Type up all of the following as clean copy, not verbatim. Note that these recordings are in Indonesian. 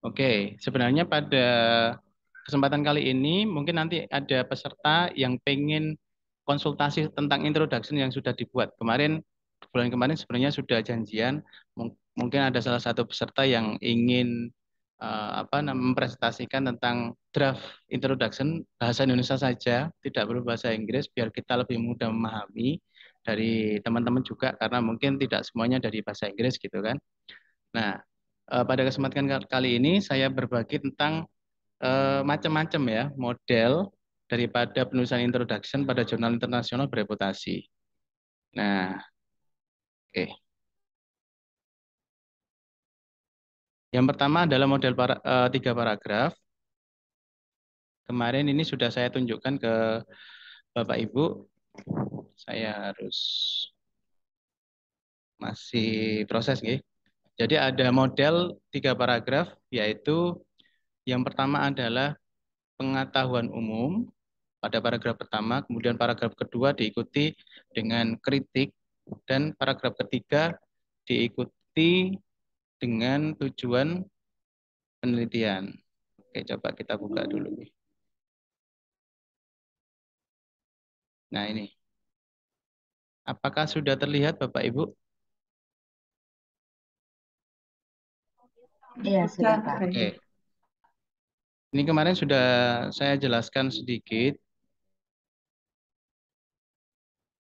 Oke, sebenarnya pada kesempatan kali ini mungkin nanti ada peserta yang pengen konsultasi tentang introduction yang sudah dibuat. Bulan kemarin sebenarnya sudah janjian, mungkin ada salah satu peserta yang ingin mempresentasikan tentang draft introduction bahasa Indonesia saja, tidak perlu bahasa Inggris, biar kita lebih mudah memahami dari teman-teman juga, karena mungkin tidak semuanya dari bahasa Inggris gitu kan. Nah, pada kesempatan kali ini saya berbagi tentang macam-macam ya model daripada penulisan introduction pada jurnal internasional bereputasi. Nah, oke. Yang pertama adalah model 3 paragraf. Kemarin ini sudah saya tunjukkan ke Bapak Ibu. Saya harus masih proses, nggih. Jadi ada model 3 paragraf, yaitu yang pertama adalah pengetahuan umum pada paragraf pertama, kemudian paragraf kedua diikuti dengan kritik, dan paragraf ketiga diikuti dengan tujuan penelitian. Oke, coba kita buka dulu. Nah, ini. Apakah sudah terlihat Bapak Ibu? Iya, sudah, Pak. Oke. Ini kemarin sudah saya jelaskan sedikit.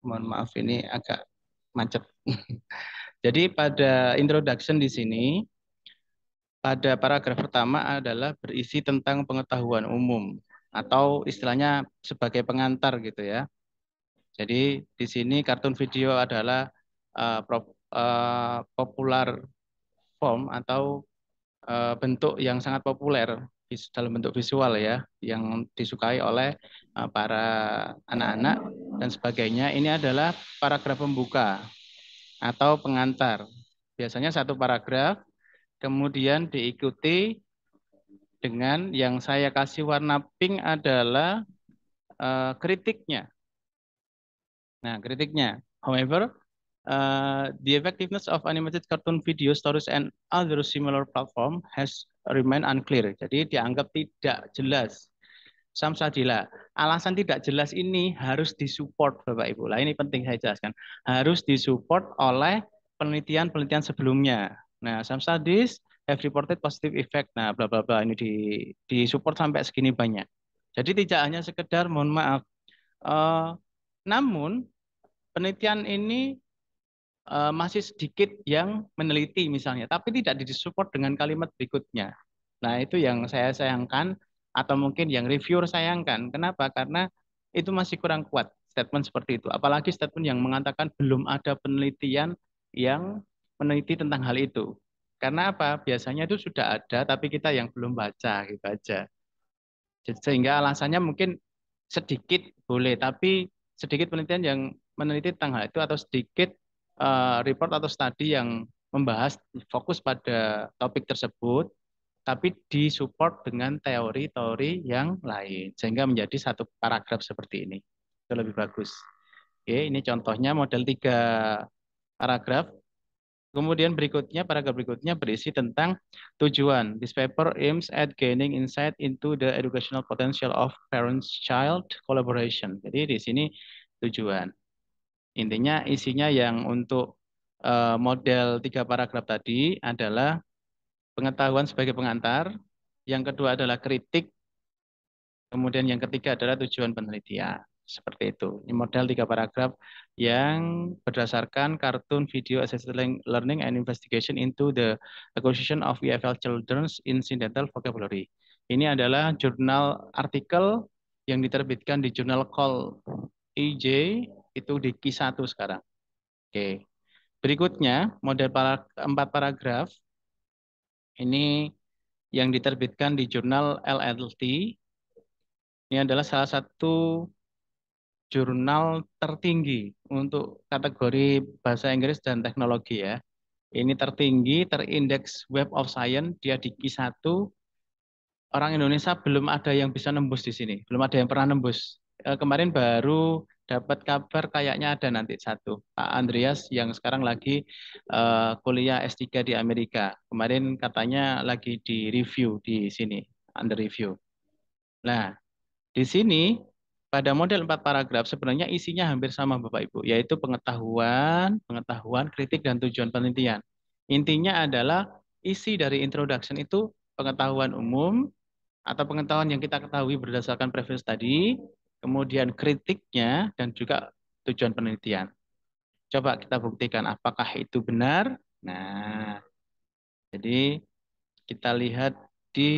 Mohon maaf ini agak macet. Jadi pada introduction di sini, pada paragraf pertama adalah berisi tentang pengetahuan umum atau istilahnya sebagai pengantar gitu ya. Jadi di sini kartun video adalah popular form atau bentuk yang sangat populer dalam bentuk visual ya, yang disukai oleh para anak-anak dan sebagainya. Ini adalah paragraf pembuka atau pengantar. Biasanya satu paragraf, kemudian diikuti dengan yang saya kasih warna pink adalah kritiknya. Nah, kritiknya. However, the effectiveness of animated cartoon video stories and other similar platform has remained unclear. Jadi dianggap tidak jelas. Samsadila, alasan tidak jelas ini harus disupport Bapak Ibu. Lah ini penting saya jelaskan. Harus disupport oleh penelitian-penelitian sebelumnya. Nah, some studies have reported positive effect. Nah, bla bla bla ini disupport sampai segini banyak. Jadi tidak hanya sekedar mohon maaf. Eh, namun penelitian ini masih sedikit yang meneliti misalnya, tapi tidak disupport dengan kalimat berikutnya. Nah, itu yang saya sayangkan atau mungkin yang reviewer sayangkan. Kenapa? Karena itu masih kurang kuat statement seperti itu. Apalagi statement yang mengatakan belum ada penelitian yang meneliti tentang hal itu. Karena apa? Biasanya itu sudah ada, tapi kita yang belum baca gitu aja. Sehingga alasannya mungkin sedikit boleh, tapi sedikit penelitian yang meneliti tentang hal itu atau sedikit report atau studi yang membahas fokus pada topik tersebut, tapi disupport dengan teori-teori yang lain, sehingga menjadi satu paragraf seperti ini. Itu lebih bagus. Oke, ini contohnya model 3 paragraf. Kemudian berikutnya, paragraf berikutnya berisi tentang tujuan. This paper aims at gaining insight into the educational potential of parents-child collaboration. Jadi di sini tujuan. Intinya isinya yang untuk model 3 paragraf tadi adalah pengetahuan sebagai pengantar. Yang kedua adalah kritik. Kemudian yang ketiga adalah tujuan penelitian. Seperti itu. Ini model 3 paragraf yang berdasarkan kartun video assisted learning and investigation into the acquisition of EFL children's incidental vocabulary. Ini adalah jurnal artikel yang diterbitkan di jurnal Call EJ, itu di Q1 sekarang. Oke. Berikutnya, model 4 paragraf ini yang diterbitkan di jurnal LLT. Ini adalah salah satu jurnal tertinggi untuk kategori bahasa Inggris dan teknologi ya. Ini tertinggi, terindeks Web of Science, dia di Q1. Orang Indonesia belum ada yang bisa nembus di sini, belum ada yang pernah nembus. Kemarin baru dapat kabar kayaknya ada nanti satu. Pak Andreas yang sekarang lagi kuliah S3 di Amerika. Kemarin katanya lagi di review di sini, under review. Nah, di sini pada model 4 paragraf sebenarnya isinya hampir sama Bapak Ibu, yaitu pengetahuan, pengetahuan, kritik, dan tujuan penelitian. Intinya adalah isi dari introduction itu pengetahuan umum atau pengetahuan yang kita ketahui berdasarkan previous tadi, kemudian kritiknya, dan juga tujuan penelitian. Coba kita buktikan apakah itu benar. Nah, jadi kita lihat di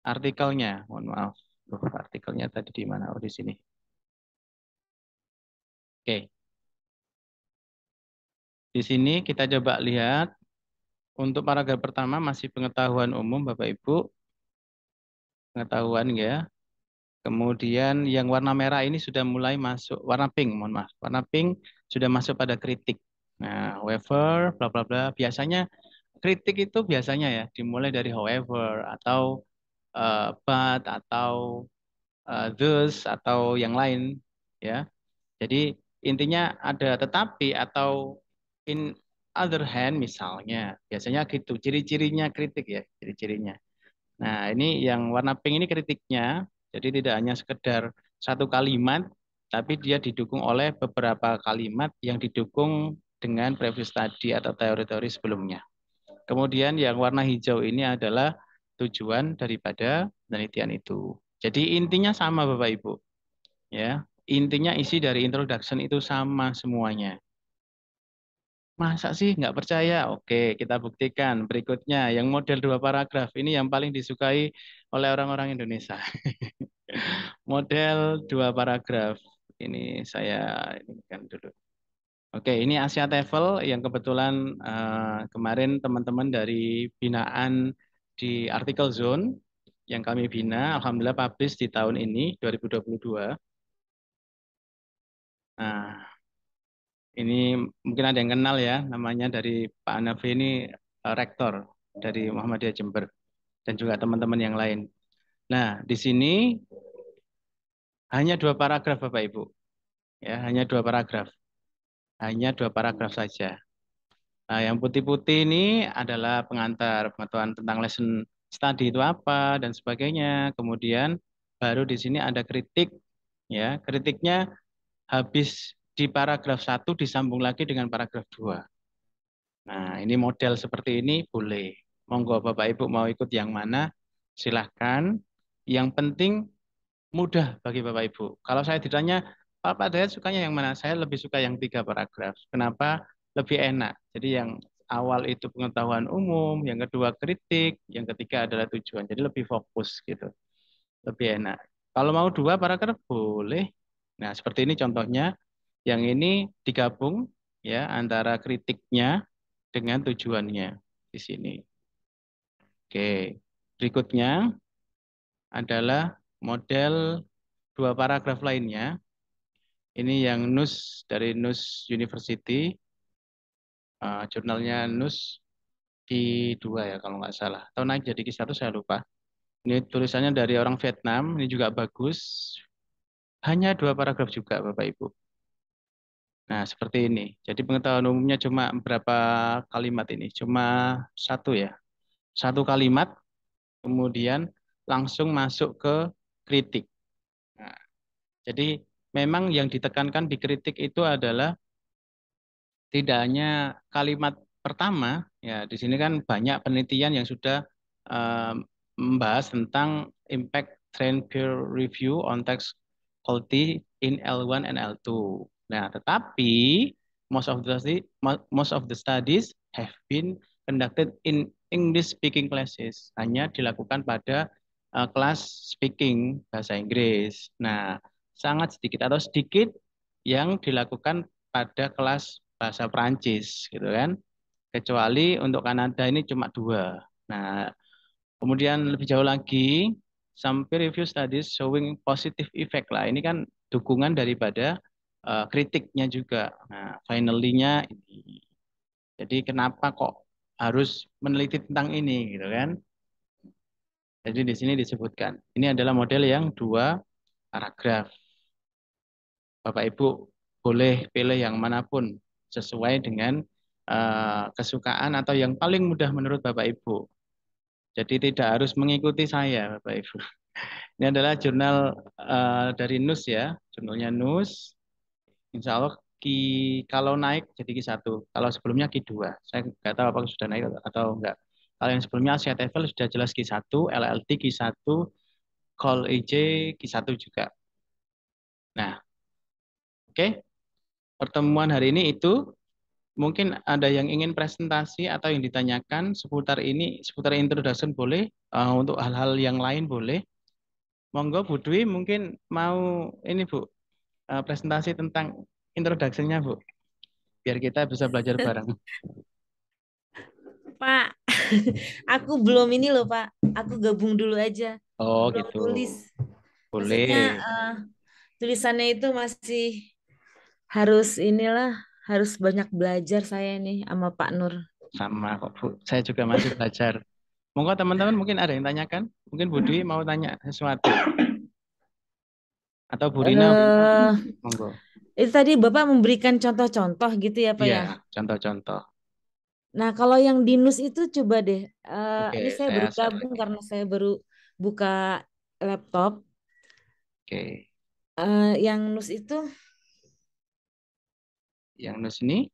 artikelnya. Mohon maaf. Artikelnya tadi di mana? Oh, di sini. Oke. Di sini kita coba lihat untuk paragraf pertama masih pengetahuan umum Bapak Ibu, pengetahuan ya. Kemudian yang warna merah ini sudah mulai masuk, warna pink, mohon maaf. Warna pink sudah masuk pada kritik. Nah, however, bla bla bla. Biasanya kritik itu biasanya ya dimulai dari however atau but atau thus atau yang lain ya. Jadi intinya ada tetapi atau in other hand misalnya, biasanya gitu. Ciri-cirinya kritik ya, ciri-cirinya. Nah, ini yang warna pink ini kritiknya. Jadi tidak hanya sekedar satu kalimat, tapi dia didukung oleh beberapa kalimat yang didukung dengan previous study atau teori-teori sebelumnya. Kemudian yang warna hijau ini adalah tujuan daripada penelitian itu. Jadi intinya sama Bapak Ibu, ya. Intinya isi dari introduction itu sama semuanya. Masa sih nggak percaya? Oke, kita buktikan. Berikutnya, yang model 2 paragraf ini yang paling disukai oleh orang-orang Indonesia. Model 2 paragraf. Ini saya ini kan dulu. Oke, ini Asia TOEFL yang kebetulan kemarin teman-teman dari binaan di Artikel Zone yang kami bina, alhamdulillah publish di tahun ini 2022. Nah, ini mungkin ada yang kenal ya, namanya dari Pak Hanafi ini rektor dari Muhammadiyah Jember dan juga teman-teman yang lain. Nah, di sini hanya 2 paragraf Bapak Ibu, ya hanya 2 paragraf, hanya 2 paragraf saja. Nah, yang putih-putih ini adalah pengantar pengetahuan tentang lesson study itu apa dan sebagainya. Kemudian baru di sini ada kritik, ya kritiknya habis di paragraf 1 disambung lagi dengan paragraf 2. Nah, ini model seperti ini boleh. Monggo Bapak Ibu mau ikut yang mana, silahkan. Yang penting mudah bagi Bapak Ibu. Kalau saya ditanya, Pak Dayat sukanya yang mana? Saya lebih suka yang 3 paragraf. Kenapa? Lebih enak. Jadi yang awal itu pengetahuan umum, yang kedua kritik, yang ketiga adalah tujuan. Jadi lebih fokus gitu. Lebih enak. Kalau mau 2 paragraf boleh. Nah, seperti ini contohnya. Yang ini digabung ya antara kritiknya dengan tujuannya di sini. Oke. Berikutnya adalah model 2 paragraf lainnya. Ini yang NUS dari NUS University, jurnalnya NUS di 2 ya kalau nggak salah. Atau naik jadi Q1 saya lupa. Ini tulisannya dari orang Vietnam, ini juga bagus. Hanya 2 paragraf juga Bapak Ibu. Nah seperti ini. Jadi pengetahuan umumnya cuma berapa kalimat ini? Cuma satu ya. Satu kalimat, kemudian langsung masuk ke kritik. Nah, jadi memang yang ditekankan di kritik itu adalah tidak hanya kalimat pertama, ya di sini kan banyak penelitian yang sudah eh, membahas tentang impact trend peer review on text quality in L1 and L2. Nah, tetapi most of the studies have been conducted in English speaking classes, hanya dilakukan pada kelas speaking bahasa Inggris. Nah, sangat sedikit atau sedikit yang dilakukan pada kelas bahasa Prancis gitu kan. Kecuali untuk Kanada ini cuma 2. Nah, kemudian lebih jauh lagi, some peer review studies showing positive effect lah. Ini kan dukungan daripada kritiknya juga. Nah, finally-nya ini. Jadi kenapa kok harus meneliti tentang ini gitu kan? Jadi di sini disebutkan. Ini adalah model yang 2 paragraf. Bapak Ibu boleh pilih yang manapun sesuai dengan kesukaan atau yang paling mudah menurut Bapak Ibu. Jadi tidak harus mengikuti saya, Bapak Ibu. Ini adalah jurnal dari NUS ya, jurnalnya NUS. Insya Allah kalau naik jadi Q1, kalau sebelumnya Q2. Saya nggak tahu apakah sudah naik atau enggak. Kalau yang sebelumnya Asia TFL sudah jelas Q1, LLT Q1, Call EJ Q1 juga. Nah, oke. Pertemuan hari ini itu mungkin ada yang ingin presentasi atau yang ditanyakan seputar ini, seputar introduction boleh, untuk hal-hal yang lain boleh. Monggo Bu Dwi mungkin mau ini Bu, presentasi tentang introduction-nya Bu, biar kita bisa belajar bareng. Pak, aku belum ini loh Pak. Aku gabung dulu aja. Oh Belum gitu, tulis. Maksudnya boleh. tulisannya itu masih harus inilah, harus banyak belajar saya nih sama Pak Nur. Sama kok Bu, saya juga masih belajar. Monggo teman-teman mungkin ada yang tanyakan, mungkin Bu Dwi mau tanya sesuatu, atau Bu Rina, eh monggo. itu tadi Bapak memberikan contoh-contoh gitu ya Pak Iya, ya. contoh-contoh. Nah, kalau yang dinus itu coba deh. Oke, Ini saya saya baru share gabung lagi. karena saya baru buka laptop. Oke, Yang nus itu yang nus ini,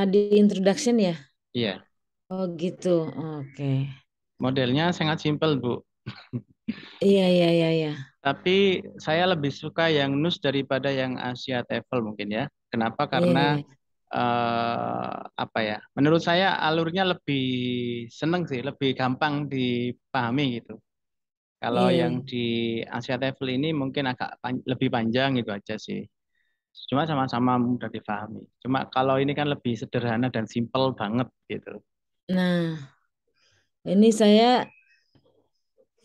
di introduction ya. iya, Oh gitu. Oke. modelnya sangat simpel Bu. Iya iya iya iya. Tapi saya lebih suka yang nus daripada yang Asia TOEFL mungkin ya. Kenapa? Iya Karena iya. apa ya? Menurut saya alurnya lebih seneng sih, lebih gampang dipahami gitu. Kalau Iya. yang di Asia TOEFL ini mungkin agak lebih panjang gitu aja sih. Cuma sama-sama mudah dipahami. Cuma kalau ini kan lebih sederhana dan simpel banget gitu. Nah, ini saya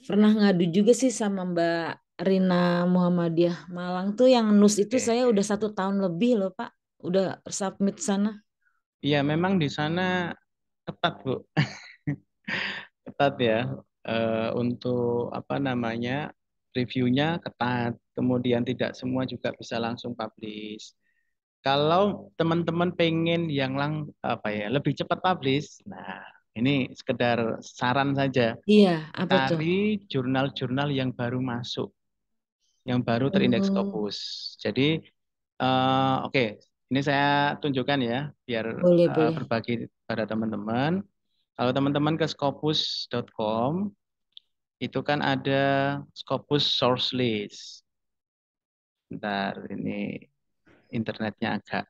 pernah ngadu juga sih sama Mbak Rina Muhammadiyah Malang tuh yang NUS itu Oke. saya udah 1 tahun lebih loh Pak. Udah submit sana. Iya, memang di sana ketat, Bu. Ketat ya, untuk apa namanya, reviewnya ketat, kemudian tidak semua juga bisa langsung publish. Kalau teman-teman pengen yang apa ya, lebih cepat publish, nah ini sekedar saran saja, Iya, apa tuh? cari jurnal-jurnal yang baru masuk, yang baru terindeks Oh, Scopus. Jadi oke, ini saya tunjukkan ya biar boleh boleh. berbagi pada teman-teman. Kalau teman-teman ke scopus.com itu kan ada Scopus source list. Bentar, ini internetnya agak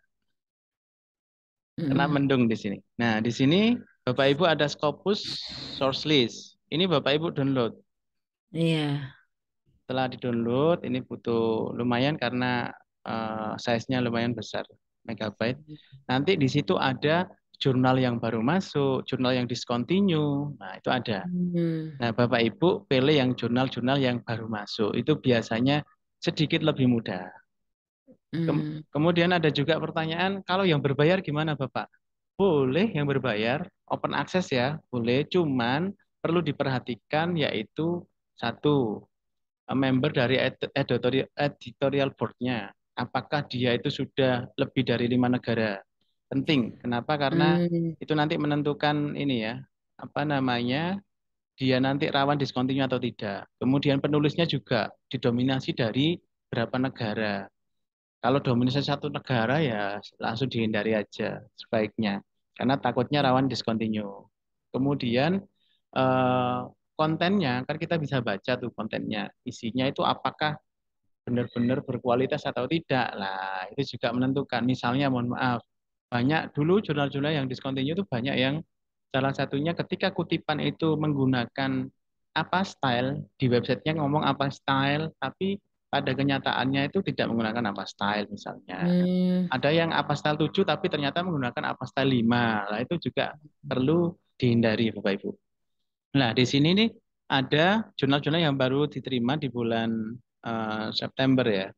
kena Mm-mm. mendung di sini. Nah, di sini Bapak Ibu ada Scopus source list. Ini Bapak Ibu download. Iya. Setelah di-download, ini butuh lumayan karena size-nya lumayan besar, megabyte. Nanti di situ ada jurnal yang baru masuk, jurnal yang discontinue. Nah, itu ada. Hmm. Nah, Bapak Ibu pilih yang jurnal-jurnal yang baru masuk. Itu biasanya sedikit lebih mudah. Hmm. Kemudian ada juga pertanyaan, kalau yang berbayar gimana Bapak? Boleh yang berbayar, open access ya, boleh. Cuman perlu diperhatikan yaitu satu, member dari editorial board-nya. Apakah dia itu sudah lebih dari 5 negara? Penting. Kenapa? Karena Hmm. itu nanti menentukan ini ya, apa namanya, dia nanti rawan diskontinu atau tidak. Kemudian penulisnya juga didominasi dari berapa negara. Kalau dominasi satu negara ya langsung dihindari aja sebaiknya. Karena takutnya rawan diskontinu. Kemudian eh, kontennya kan kita bisa baca tuh kontennya. Isinya itu apakah benar-benar berkualitas atau tidak. Lah, itu juga menentukan. Misalnya, mohon maaf, banyak dulu jurnal-jurnal yang discontinue itu banyak yang salah satunya ketika kutipan itu menggunakan apa style, di websitenya ngomong apa style, tapi pada kenyataannya itu tidak menggunakan apa style misalnya. Hmm. Ada yang apa style 7 tapi ternyata menggunakan apa style 5. Lah itu juga perlu dihindari Bapak Ibu. Nah, di sini nih ada jurnal-jurnal yang baru diterima di bulan September ya.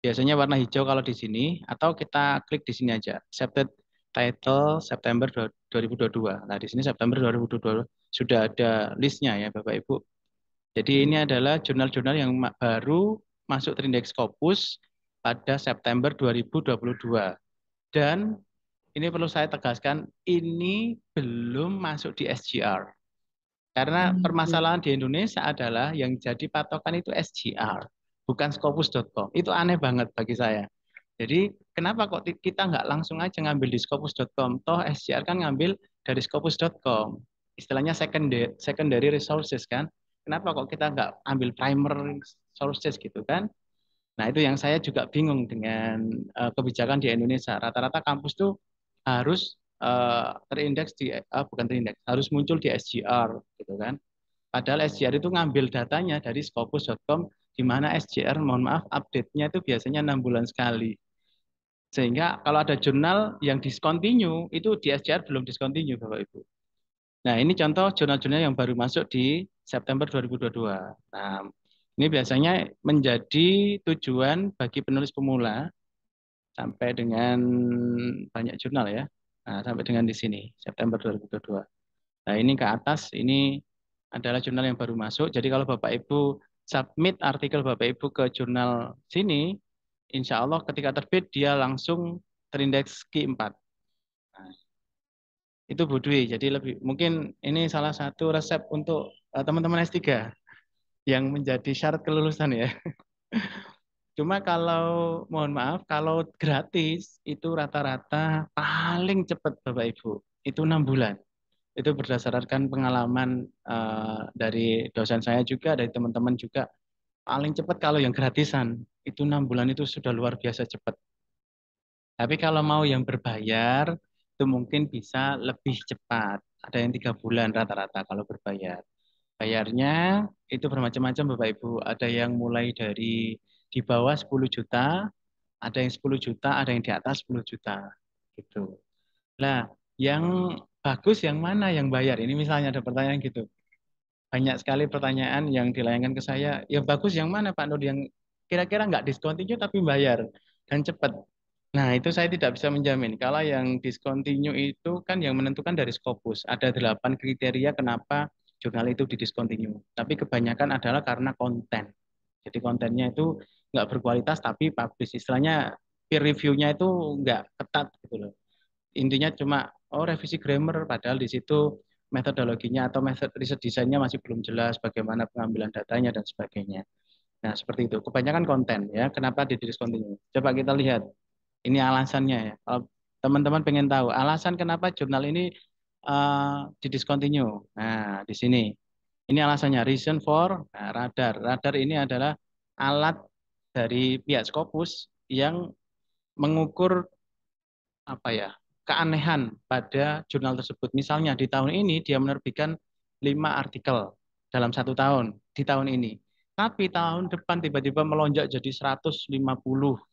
Biasanya warna hijau kalau di sini, atau kita klik di sini aja. Accepted title September 2022. Nah, di sini September 2022 sudah ada listnya ya Bapak Ibu. Jadi ini adalah jurnal-jurnal yang baru masuk terindeks Scopus pada September 2022. Dan ini perlu saya tegaskan, ini belum masuk di SGR. Karena Hmm. permasalahan di Indonesia adalah yang jadi patokan itu SGR, bukan Scopus.com. Itu aneh banget bagi saya. Jadi kenapa kok kita nggak langsung aja ngambil di Scopus.com? Toh SGR kan ngambil dari Scopus.com. Istilahnya secondary resources kan. Kenapa kok kita nggak ambil primary sources gitu kan? Nah, itu yang saya juga bingung dengan kebijakan di Indonesia. Rata-rata kampus tuh harus terindeks bukan terindeks, harus muncul di SGR gitu kan. Padahal SGR itu ngambil datanya dari Scopus.com, di mana SGR, mohon maaf, update-nya itu biasanya 6 bulan sekali. Sehingga kalau ada jurnal yang discontinue, itu di SGR belum discontinue, Bapak Ibu. Nah, ini contoh jurnal-jurnal yang baru masuk di September 2022. Nah, ini biasanya menjadi tujuan bagi penulis pemula sampai dengan banyak jurnal ya. Nah, sampai dengan di sini, September 2022. Nah, ini ke atas, ini adalah jurnal yang baru masuk. Jadi kalau Bapak Ibu submit artikel Bapak Ibu ke jurnal sini, insya Allah ketika terbit dia langsung terindeks Q4. Nah, itu Bu Dwi. Jadi lebih mungkin ini salah satu resep untuk teman-teman S3 yang menjadi syarat kelulusan ya. Cuma kalau mohon maaf, kalau gratis itu rata-rata paling cepat Bapak Ibu itu 6 bulan. Itu berdasarkan pengalaman dari dosen saya juga, dari teman-teman juga. Paling cepat kalau yang gratisan itu 6 bulan itu sudah luar biasa cepat. Tapi kalau mau yang berbayar itu mungkin bisa lebih cepat. Ada yang 3 bulan rata-rata kalau berbayar. Bayarnya itu bermacam-macam Bapak Ibu. Ada yang mulai dari di bawah 10 juta, ada yang 10 juta, ada yang di atas 10 juta. Gitu. Nah, yang bagus yang mana yang bayar? Ini misalnya ada pertanyaan gitu. Banyak sekali pertanyaan yang dilayangkan ke saya. Yang bagus yang mana Pak Nur? Yang kira-kira nggak discontinue tapi bayar dan cepat. Nah, itu saya tidak bisa menjamin. Kalau yang discontinue itu kan yang menentukan dari Scopus. Ada 8 kriteria kenapa jurnal itu didiscontinue. Tapi kebanyakan adalah karena konten. Jadi kontennya itu nggak berkualitas tapi publish. Istilahnya peer review-nya itu nggak ketat gitu loh. Intinya cuma revisi grammar padahal di situ metodologinya atau metode riset desainnya masih belum jelas bagaimana pengambilan datanya dan sebagainya. Nah, seperti itu. Kebanyakan konten ya. Kenapa di discontinue? Coba kita lihat. Ini alasannya ya. Kalau teman-teman pengen tahu alasan kenapa jurnal ini didiscontinue. Nah, di sini. Ini alasannya reason for radar. Radar ini adalah alat dari pihak Scopus yang mengukur apa ya keanehan pada jurnal tersebut. Misalnya di tahun ini dia menerbitkan 5 artikel dalam 1 tahun di tahun ini. Tapi tahun depan tiba-tiba melonjak jadi 150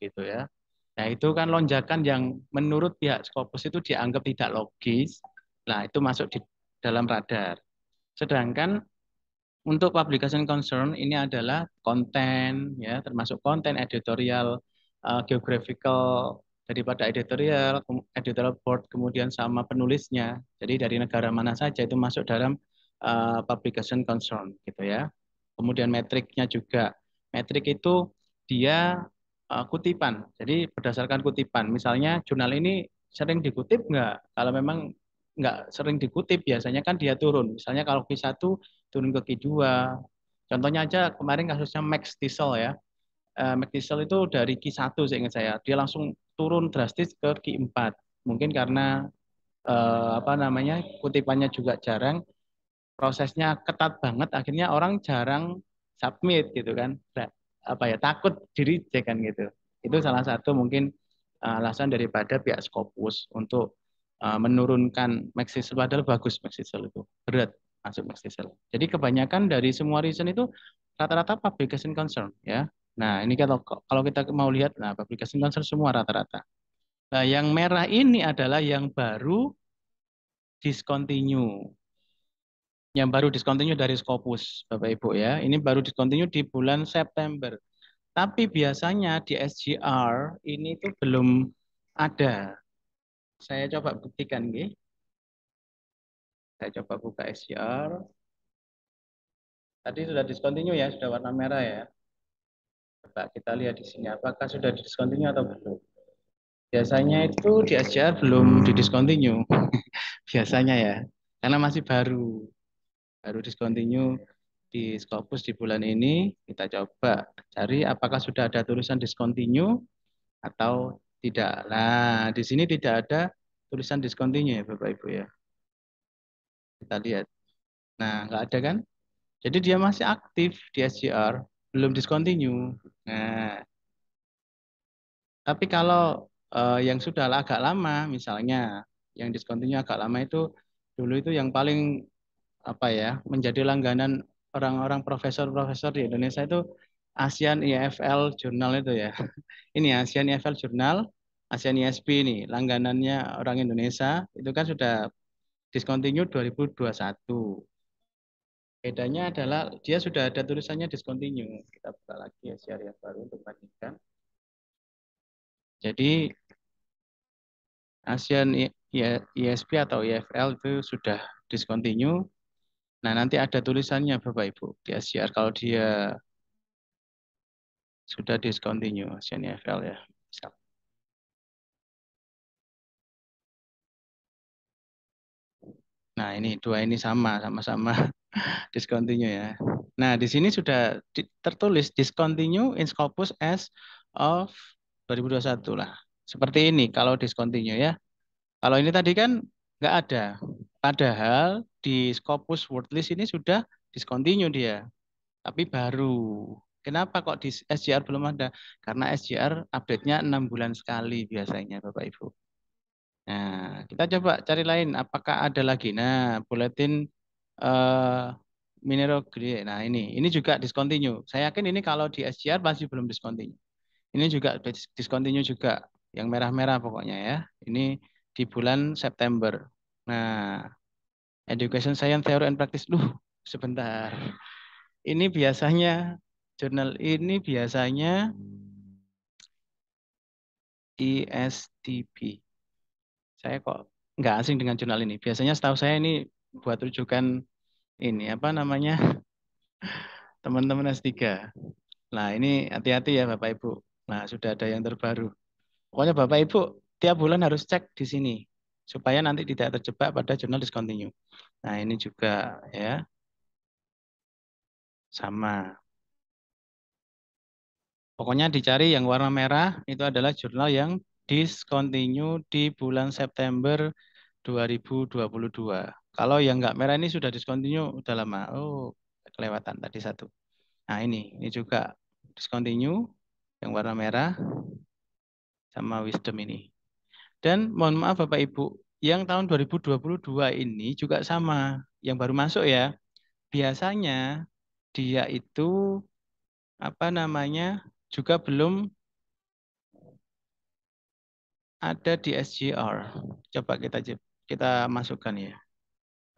gitu ya. Nah itu kan lonjakan yang menurut pihak Scopus itu dianggap tidak logis. Nah itu masuk di dalam radar. Sedangkan untuk publication concern ini adalah konten ya, termasuk konten editorial, geographical daripada editorial board kemudian sama penulisnya. Jadi dari negara mana saja itu masuk dalam publication concern gitu ya. Kemudian metriknya juga. Metrik itu dia kutipan. Jadi berdasarkan kutipan. Misalnya jurnal ini sering dikutip nggak? Kalau memang nggak sering dikutip, biasanya kan dia turun. Misalnya kalau Q1 turun ke Q2. Contohnya aja kemarin kasusnya Max Tissel ya. Max Tissel itu dari Q1 seingat saya. Dia langsung turun drastis ke Q4. Mungkin karena apa namanya kutipannya juga jarang, prosesnya ketat banget, akhirnya orang jarang submit gitu kan. Nah, apa ya takut diri kan gitu. Itu salah satu mungkin alasan daripada pihak Scopus untuk menurunkan Max Tissel padahal bagus Max Tissel itu berat masuk Max Tissel. Jadi kebanyakan dari semua reason itu rata-rata publication concern ya. Nah ini kalau kita mau lihat, nah publication concern semua rata-rata. Nah yang merah ini adalah yang baru discontinue. Yang baru discontinue dari Scopus, Bapak Ibu ya. Ini baru discontinue di bulan September. Tapi biasanya di SGR ini tuh belum ada. Saya coba buktikan, nggih. Saya coba buka SGR. Tadi sudah discontinue ya, sudah warna merah ya. Coba kita lihat di sini apakah sudah didiskontinue atau belum. Biasanya itu di SJR belum didiskontinue. Biasanya ya. Karena masih baru discontinue di Scopus di bulan ini. Kita coba cari apakah sudah ada tulisan discontinue atau tidak. Nah, di sini tidak ada tulisan discontinue ya Bapak Ibu ya. Kita lihat. Nah, nggak ada kan? Jadi dia masih aktif di SJR, belum discontinue. Nah, tapi kalau yang sudah agak lama, misalnya yang discontinue agak lama itu dulu itu yang paling apa ya menjadi langganan orang-orang profesor-profesor di Indonesia itu ASEAN IFL Journal itu ya. Ini ASEAN IFL Journal, ASEAN ISP ini langganannya orang Indonesia itu kan sudah discontinue 2021. Bedanya adalah dia sudah ada tulisannya discontinue. Kita buka lagi ya syariah baru untuk bandingkan. Jadi ASEAN ISP atau IFL itu sudah discontinue. Nah, nanti ada tulisannya Bapak Ibu di SCR kalau dia sudah discontinue ASEAN IFL ya. Misal. Nah, ini dua ini sama-sama discontinue ya. Nah, di sini sudah tertulis discontinue in Scopus as of 2021 lah. Seperti ini kalau discontinue ya. Kalau ini tadi kan nggak ada. Padahal di Scopus Wordlist ini sudah discontinue dia, tapi baru. Kenapa kok di SJR belum ada? Karena SJR update-nya 6 bulan sekali biasanya, Bapak Ibu. Nah, kita coba cari lain. Apakah ada lagi? Nah, buletin eh Minero Gede. Nah, ini juga discontinue. Saya yakin ini kalau di SJR masih belum discontinue. Ini juga discontinue juga. Yang merah-merah pokoknya ya. Ini di bulan September. Nah, Education Science Theory and Practice. Sebentar. Ini biasanya, jurnal ini biasanya ISTP. Saya kok nggak asing dengan jurnal ini. Biasanya setahu saya ini buat rujukan ini, apa namanya, teman-teman S3. Nah, ini hati-hati ya Bapak Ibu. Nah, sudah ada yang terbaru. Pokoknya Bapak Ibu tiap bulan harus cek di sini supaya nanti tidak terjebak pada jurnal discontinue. Nah, ini juga ya sama. Pokoknya dicari yang warna merah itu adalah jurnal yang discontinue di bulan September 2022. Kalau yang nggak merah ini sudah discontinue udah lama. Oh, kelewatan tadi satu. Nah, ini juga discontinue yang warna merah sama wisdom ini. Dan mohon maaf Bapak Ibu, yang tahun 2022 ini juga sama, yang baru masuk ya. Biasanya dia itu apa namanya juga belum ada di SGR. Coba kita masukkan ya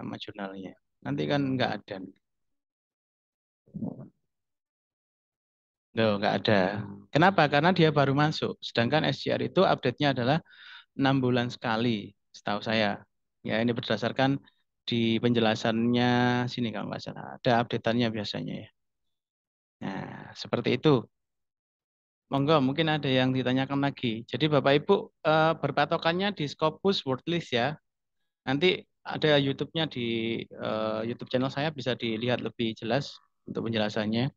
nama jurnalnya. Nanti kan nggak ada. Loh, nggak ada. Kenapa? Karena dia baru masuk. Sedangkan SGR itu update-nya adalah 6 bulan sekali, setahu saya. Ya, ini berdasarkan di penjelasannya sini kalau nggak salah. Ada update-annya biasanya ya. Nah, seperti itu. Monggo, mungkin ada yang ditanyakan lagi. Jadi Bapak Ibu berpatokannya di Scopus Wordlist ya. Nanti ada YouTube-nya di YouTube channel saya bisa dilihat lebih jelas untuk penjelasannya.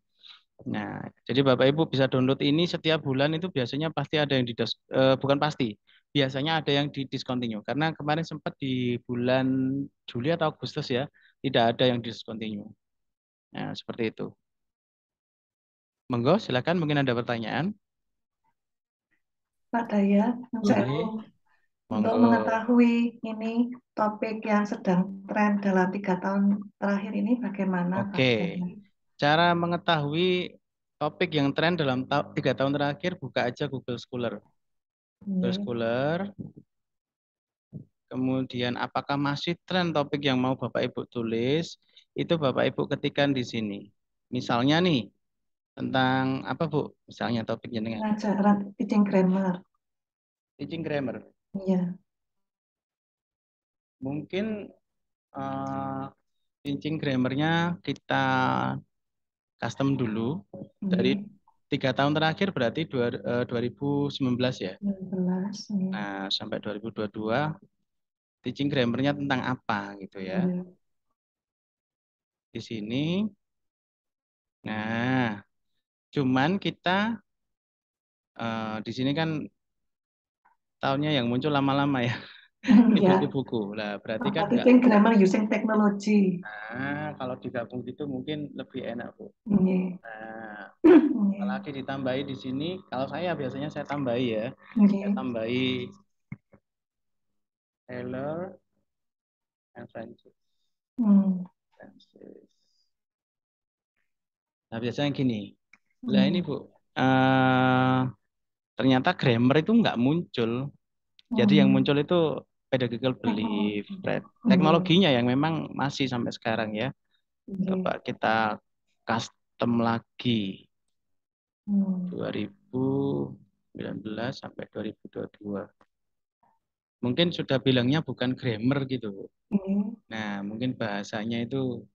Nah, jadi Bapak Ibu bisa download ini setiap bulan itu biasanya pasti ada yang bukan pasti. Biasanya ada yang di discontinue karena kemarin sempat di bulan Juli atau Agustus ya, tidak ada yang discontinue. Nah, seperti itu. Monggo, silakan mungkin ada pertanyaan. Pak Dayat, Boleh, untuk monggo. mengetahui ini topik yang sedang tren dalam 3 tahun terakhir ini bagaimana Pak Oke. Dayat? Cara mengetahui topik yang tren dalam 3 tahun terakhir, buka aja Google Scholar. Google Ini, Scholar, kemudian apakah masih tren topik yang mau Bapak Ibu tulis, itu Bapak Ibu ketikkan di sini. Misalnya nih, tentang apa Bu? Misalnya topiknya dengan pengajaran teaching grammar. teaching grammar. Iya. Mungkin eh, teaching grammarnya kita custom dulu dari Ini. 3 tahun terakhir berarti 2019 ya. 19. Nah, sampai 2022 teaching grammar-nya tentang apa gitu ya. Di sini. Nah, cuman kita di sini kan tahunnya yang muncul lama-lama ya. Ini Ya, buku-buku. Lah, berarti kan enggak. teaching grammar using technology. Nah, kalau digabung gitu mungkin lebih enak, Bu. Nggih. Nah, Nggih. apalagi ditambahi di sini, kalau saya biasanya saya tambahi ya. Saya Nggih. tambahi Taylor and Francis. Hmm. Francis. Nah, biasanya gini. Lah ini, Hmm. Bu. eh ternyata grammar itu nggak muncul. Jadi yang Hmm. muncul itu pedagogical belief, Teknologi. Nggih. teknologinya yang memang masih sampai sekarang ya. Coba Nggih. kita custom lagi Hmm. 2019 sampai 2022. Mungkin sudah bilangnya bukan grammar gitu. Nggih. Nah, mungkin bahasanya itu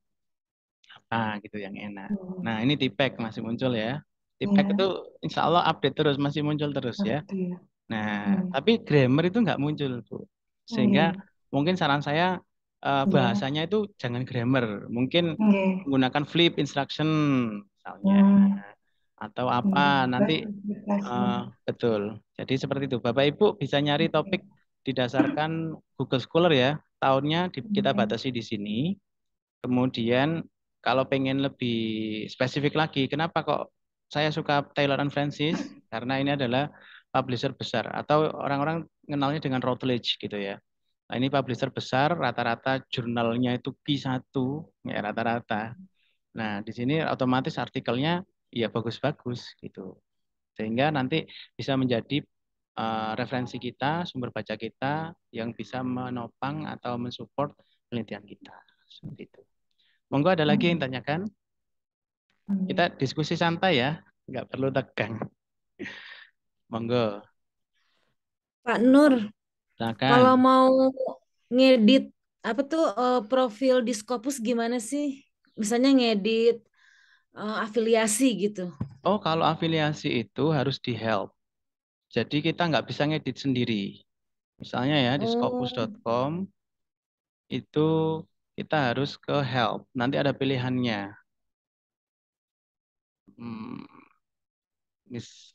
apa gitu yang enak. Hmm. Nah, ini TPEC masih muncul ya. TPEC Iya. itu insya Allah update terus, masih muncul terus ya. Ngerti. Nah, Hmm. tapi grammar itu nggak muncul, Bu. Sehingga Nggih. mungkin saran saya Iya. bahasanya itu jangan grammar. Mungkin Nggih. menggunakan flip instruction misalnya. Hmm. Atau apa, Nggih. nanti Verifikasi. betul. Jadi seperti itu. Bapak Ibu bisa nyari topik Nggih. didasarkan Google Scholar ya. Tahunnya kita Nggih. batasi di sini. Kemudian kalau pengen lebih spesifik lagi, kenapa kok saya suka Taylor and Francis? Karena ini adalah publisher besar atau orang-orang kenalnya dengan Routledge gitu ya. Nah, ini publisher besar, rata-rata jurnalnya itu Q1 ya rata-rata. Nah, di sini otomatis artikelnya ya bagus-bagus gitu. Sehingga nanti bisa menjadi referensi kita, sumber baca kita yang bisa menopang atau mensupport penelitian kita. Seperti itu. Monggo ada lagi yang Hmm. tanyakan? Kita Nggih. diskusi santai ya, nggak perlu tegang. Monggo, Pak Nur, kalau silakan. mau ngedit apa tuh profil di Scopus gimana sih? Misalnya ngedit afiliasi gitu. Oh, kalau afiliasi itu harus di help. Jadi kita nggak bisa ngedit sendiri. Misalnya ya di Oh, scopus.com itu kita harus ke help. Nanti ada pilihannya. Hmm, mis-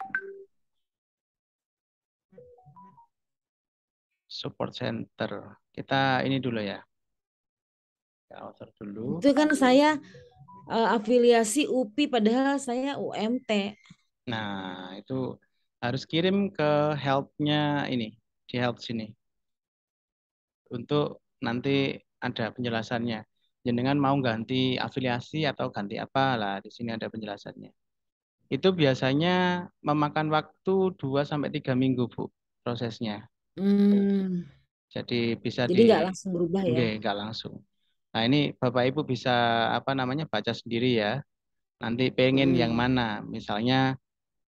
support center. Kita ini dulu ya. Kita outer dulu. itu kan saya afiliasi UPI padahal saya UMT. Nah, itu harus kirim ke help-nya ini, di help sini. Untuk nanti ada penjelasannya. Jenengan mau ganti afiliasi atau ganti apa lah, di sini ada penjelasannya. Itu biasanya memakan waktu 2 sampai 3 minggu, Bu, prosesnya. Hmm, Jadi bisa jadi di nggak langsung berubah ya. enggak langsung. Nah, ini Bapak Ibu bisa apa namanya baca sendiri ya. Nanti pengen yang Hmm, mana? Misalnya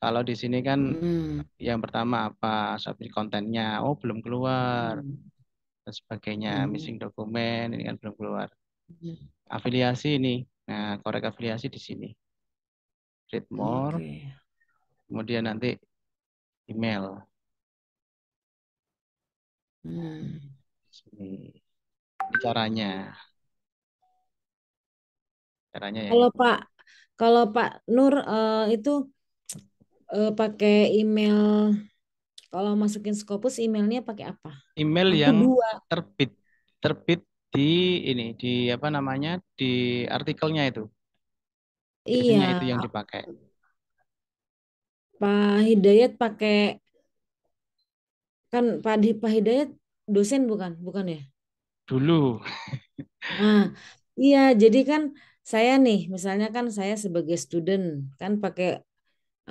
kalau di sini kan hmm, yang pertama apa subjek kontennya, oh belum keluar hmm, dan sebagainya, hmm, missing dokumen ini kan belum keluar. hmm. Afiliasi ini, nah korek afiliasi di sini, read more, Oke. kemudian nanti email. Hmm. Ini caranya, caranya yang Kalau ini. Pak Nur itu pakai email kalau masukin Scopus emailnya pakai apa? Email Aku yang dua. terbit, terbit di ini, di apa namanya, di artikelnya itu. Biasanya Iya, itu yang dipakai. Pak Hidayat pakai kan Pak Hidayat dosen bukan? Bukan ya? Dulu, Nah, iya jadi kan saya nih misalnya kan saya sebagai student kan pakai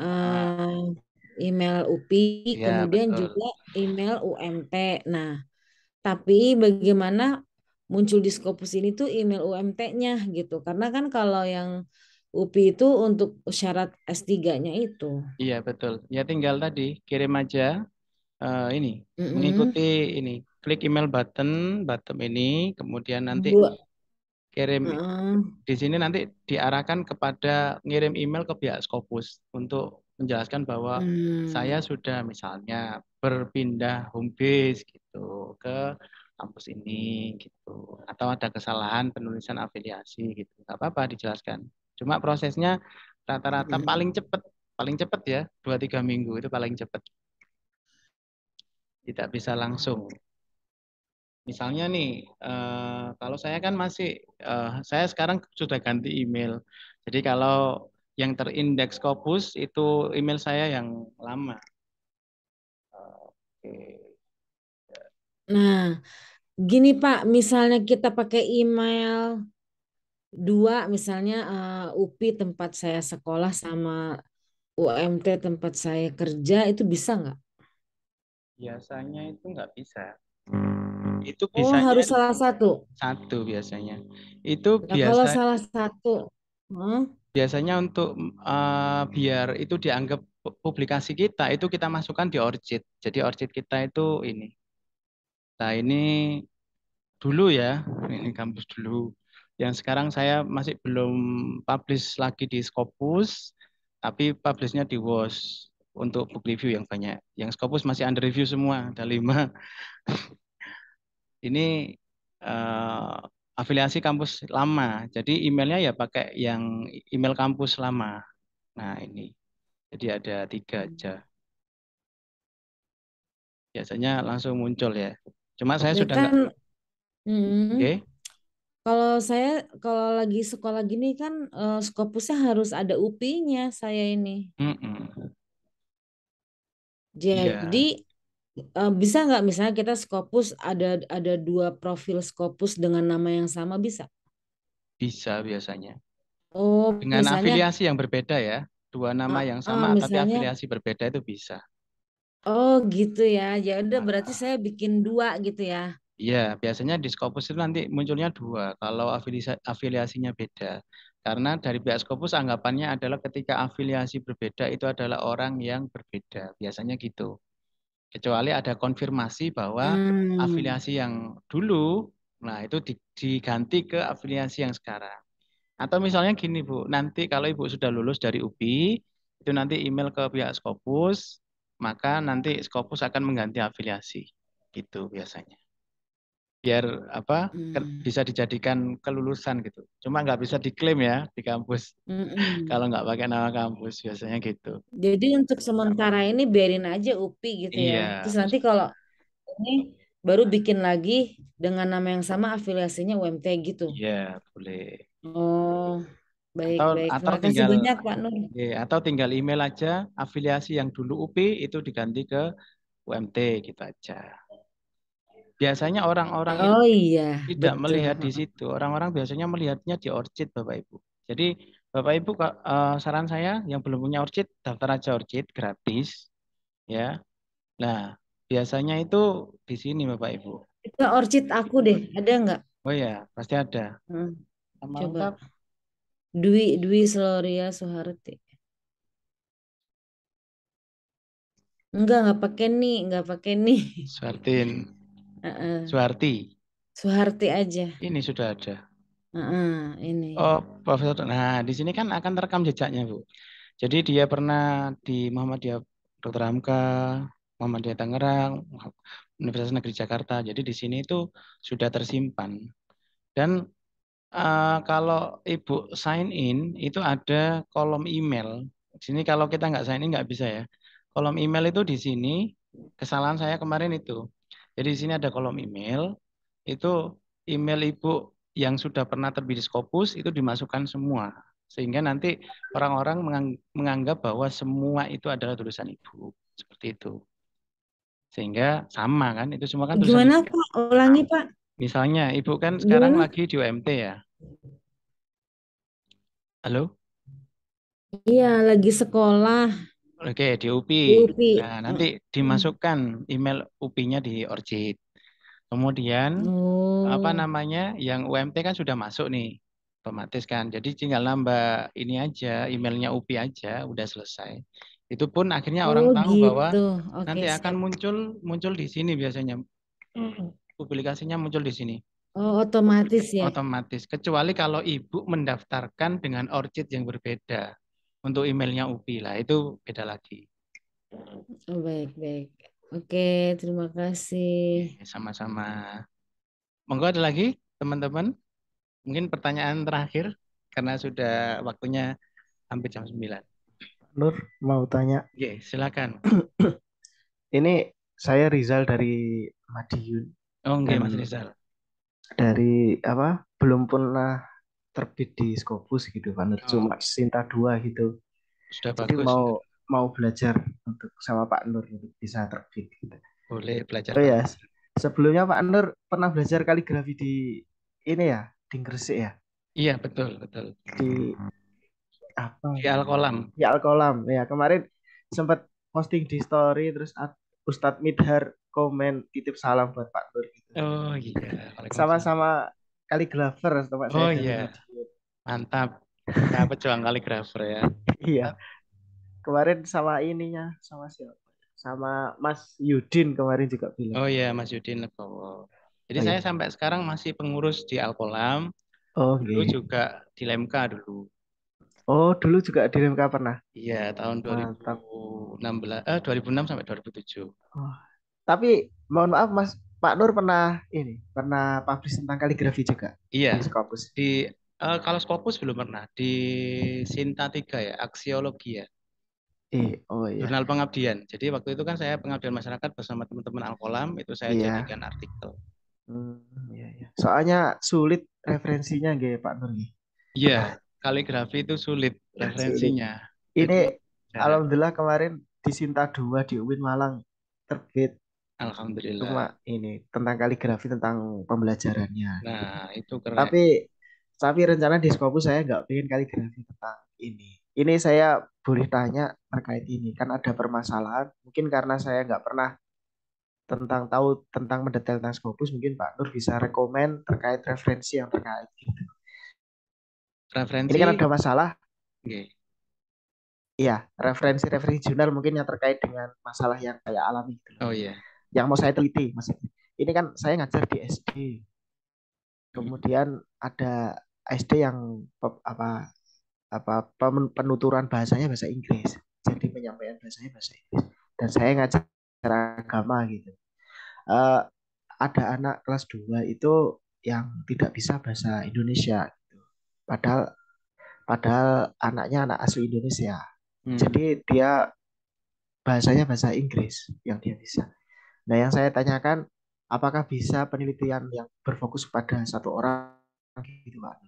ah, email UPI ya kemudian betul. juga email UMT. Nah, tapi bagaimana muncul di Scopus ini tuh email UMT-nya gitu. Karena kan kalau yang UPI itu untuk syarat S3-nya itu. Iya betul. Ya tinggal tadi kirim aja ini Mm-mm. mengikuti ini klik email button button ini kemudian nanti Buat, kirim heeh. di sini nanti diarahkan kepada ngirim email ke pihak Scopus untuk menjelaskan bahwa saya Hmm. sudah misalnya berpindah home base gitu ke kampus ini gitu, atau ada kesalahan penulisan afiliasi gitu, nggak apa-apa dijelaskan. Cuma prosesnya rata-rata paling cepat ya 2-3 minggu itu paling cepat, tidak bisa langsung. Misalnya nih, kalau saya kan masih, saya sekarang sudah ganti email. Jadi kalau yang terindeks Scopus itu email saya yang lama. Oke. Nah, gini Pak, misalnya kita pakai email dua, misalnya UPI tempat saya sekolah sama UMT tempat saya kerja, itu bisa nggak? Biasanya itu nggak bisa. Itu Oh, bisanya harus salah satu. satu biasanya. Itu Nah, kalau biasa salah satu, hmm? biasanya untuk biar itu dianggap publikasi kita, itu kita masukkan di ORCID. Jadi ORCID kita itu ini. Nah, ini dulu ya, ini kampus dulu. Yang sekarang saya masih belum publish lagi di Scopus, tapi publishnya di WOS untuk book review yang banyak. Yang Scopus masih under review semua, ada 5. Ini eh, afiliasi kampus lama, jadi emailnya ya pakai yang email kampus lama. Nah ini, jadi ada 3 aja. Biasanya langsung muncul ya. Cuma saya Ya sudah nggak, kan, hmm, oke. kalau saya kalau lagi sekolah gini kan Scopusnya harus ada UPI-nya saya ini. Mm-mm. Jadi Iya, bisa nggak misalnya kita Scopus ada dua profil Scopus dengan nama yang sama bisa? bisa biasanya. Oh, Dengan misalnya, afiliasi yang berbeda ya. Dua nama yang sama tapi misalnya, afiliasi berbeda itu bisa. oh gitu ya. Ya udah berarti Ah, saya bikin dua gitu ya. iya, biasanya di Scopus itu nanti munculnya 2 kalau afiliasinya beda. Karena dari pihak Scopus anggapannya adalah ketika afiliasi berbeda itu adalah orang yang berbeda. Biasanya gitu. Kecuali ada konfirmasi bahwa Hmm. afiliasi yang dulu, nah itu diganti ke afiliasi yang sekarang. Atau misalnya gini Bu, nanti kalau Ibu sudah lulus dari UPI, itu nanti email ke pihak Scopus, maka nanti Scopus akan mengganti afiliasi. Gitu biasanya. Biar apa Hmm. bisa dijadikan kelulusan gitu. Cuma nggak bisa diklaim ya di kampus Mm-mm. kalau nggak pakai nama kampus biasanya gitu. Jadi untuk sementara ini biarin aja UPI gitu ya. Iya, Terus nanti kalau ini baru bikin lagi dengan nama yang sama afiliasinya UMT gitu. iya boleh. Oh, Atau baik-baik. atau Terima kasih tinggal banyak Pak Nur. iya, atau tinggal email aja afiliasi yang dulu UPI itu diganti ke UMT gitu aja. Biasanya orang-orang itu Oh iya, tidak betul. melihat di situ. Orang-orang biasanya melihatnya di Orchid, Bapak Ibu. Jadi, Bapak Ibu, saran saya yang belum punya Orchid, daftar aja Orchid gratis, ya. Nah, biasanya itu di sini, Bapak Ibu. Itu orchid aku deh, ada nggak? Oh ya, pasti ada. Hmm, Nama lengkap, coba. Dwi Sloria Soeharti. Nggak pakai nih, nggak pakai nih. Suartin, Heeh. Suarti. Soeharti aja. Ini sudah ada. Heeh, ini. Oh, Profesor. Nah, di sini kan akan terekam jejaknya, Bu. Jadi dia pernah di Muhammadiyah Dr. Hamka, Muhammadiyah Tangerang, Universitas Negeri Jakarta. Jadi di sini itu sudah tersimpan. Dan kalau Ibu sign in itu ada kolom email. Di sini kalau kita nggak sign in nggak bisa ya. Kolom email itu di sini kesalahan saya kemarin itu. Jadi di sini ada kolom email. Itu email Ibu yang sudah pernah terbit di Scopus itu dimasukkan semua. Sehingga nanti orang-orang menganggap bahwa semua itu adalah tulisan Ibu. Seperti itu. Sehingga sama kan, itu semua kan tulisan Gimana Ibu. Pak? Ulangi Pak. Misalnya Ibu kan sekarang Gimana? lagi di UMT ya. Halo? Iya, lagi sekolah Oke, di UPI. di UPI. Nah, nanti dimasukkan email UPI-nya di Orchid. Kemudian apa Oh, namanya? Yang UMT kan sudah masuk nih. Otomatis kan. Jadi tinggal nambah ini aja, emailnya UPI aja, udah selesai. Itu pun akhirnya orang oh tahu bahwa gitu. Oke, nanti akan siap. muncul muncul di sini biasanya. Publikasinya muncul di sini. Oh, otomatis ya. Otomatis. Kecuali kalau ibu mendaftarkan dengan Orchid yang berbeda. Untuk emailnya UPI lah, itu beda lagi. Oh, baik-baik. Oke, terima kasih. Oke, sama-sama. Monggo ada lagi teman-teman? Mungkin pertanyaan terakhir karena sudah waktunya hampir jam 9. Nur mau tanya. Oke, silakan. Ini saya Rizal dari Madiun Oh, oke, dan Mas Rizal. dari apa belum pernah terbit di Scopus gitu Pak Nur. Oh, Cuma Sinta 2 gitu. sudah Jadi bagus. mau belajar untuk sama Pak Nur untuk bisa terbit gitu. Boleh belajar Oh ya, banget. sebelumnya Pak Nur pernah belajar kaligrafi di ini ya, di Gresik ya, Iya, betul, betul. di apa? Di Alkolam. Di Alkolam. Ya, kemarin sempat posting di story terus Ustadz Midhar komen titip salam buat Pak Nur gitu. Oh iya, Waalaikumsalam. Sama-sama kaligrafer tempat saya Oh dari iya, Madiun. mantap. Ya, pejuang kaligrafer ya. Iya, kemarin sama ininya, sama siapa? Sama Mas Yudin kemarin juga bilang. Oh iya, Mas Yudin Legowo. Jadi Oh saya iya. sampai sekarang masih pengurus di Alkolam. Oh, Dulu iya. juga di Lemka dulu. Oh, dulu juga di RMK pernah. Iya, tahun Mantap. 2006 sampai 2007. Oh, tapi mohon maaf Mas, Pak Nur pernah publish tentang kaligrafi juga Iya, di Scopus. di kalau Scopus belum pernah. Di Sinta 3 ya, aksiologi ya. Oh iya. Jurnal pengabdian. Jadi waktu itu kan saya pengabdian masyarakat bersama teman-teman Alkolam, itu saya Iya. jadikan artikel. Iya, iya. Soalnya sulit referensinya nggih Pak Nur nggih. Iya, kaligrafi itu sulit Sulit. referensinya. Ini Itu jarang. alhamdulillah kemarin di Sinta 2 di UIN Malang terbit cuma Alhamdulillah. ini tentang kaligrafi tentang pembelajarannya. Nah, itu keren. Tapi rencana di Scopus saya nggak pengen kaligrafi tentang ini. Ini saya boleh tanya terkait ini kan ada permasalahan. Mungkin karena saya nggak pernah tahu tentang mendetail tentang Scopus, mungkin Pak Nur bisa rekomen terkait referensi yang terkait gitu. Ini Referensi, kan ada masalah, nggih. iya, referensi jurnal mungkin yang terkait dengan masalah yang saya alami gitu. Oh iya. Yang mau saya teliti maksudnya. Ini kan saya ngajar di SD. Kemudian ada SD yang penuturan bahasanya bahasa Inggris. Jadi penyampaian bahasanya bahasa Inggris. Dan saya ngajar agama gitu. Eh, ada anak kelas 2 itu yang tidak bisa bahasa Indonesia gitu. Padahal padahal anaknya anak asli Indonesia. Jadi dia bahasanya bahasa Inggris yang dia bisa. Nah, yang saya tanyakan, apakah bisa penelitian yang berfokus pada satu orang gitu, Pak?